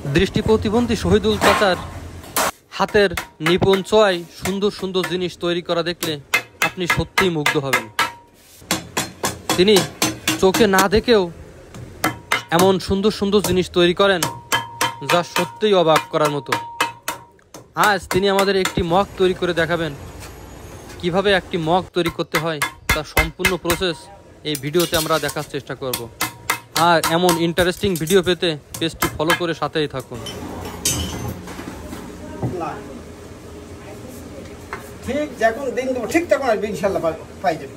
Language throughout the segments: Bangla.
দৃষ্টি প্রতিবন্ধী শহীদুল চাচার হাতের নিপুণ ছোঁয়ায় সুন্দর সুন্দর জিনিস তৈরি করা দেখলে আপনি সত্যিই মুগ্ধ হবেন। তিনি চোখে না দেখেও এমন সুন্দর সুন্দর জিনিস তৈরি করেন যা সত্যিই অবাক করার মতো। আজ তিনি আমাদের একটি মগ তৈরি করে দেখাবেন। কিভাবে একটি মগ তৈরি করতে হয় তার সম্পূর্ণ প্রসেস এই ভিডিওতে আমরা দেখার চেষ্টা করব। আর এমন ইন্টারেস্টিং ভিডিও পেতে পেজটি ফলো করে সাথেই থাকুন। ঠিক যখন দিন দেবো ঠিক তখন আসবে, ইনশাল্লাহ পাই যাবে।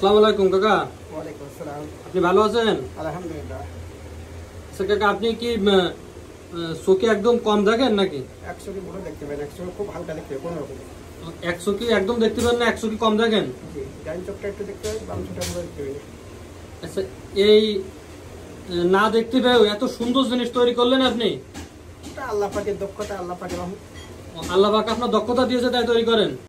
আসসালামু আলাইকুম কাকা। ওয়ালাইকুম আসসালাম। আপনি ভালো আছেন? আলহামদুলিল্লাহ। আচ্ছা কাকা, আপনি কি চোখে একদম কম দেখেন নাকি? 100 কি বড় দেখতে পারেন, 100 খুব হালকা দেখতে পারেন, কোনো রকম 100 কি একদম দেখতে পারেন না, 100 কি কম দেখেন? জি, ডান চোখটা একটু দেখতে পাই, বাম চোখটা আমরা দেখতে পাই। আচ্ছা, এই না দেখতে পেয়েও এত সুন্দর জিনিস তৈরি করলেন আপনি? এটা আল্লাহ পাকের দক্ষতা, আল্লাহ পাকের রহমত। আল্লাহ পাক আপনার দক্ষতা দিয়েছে তাই তৈরি করেন?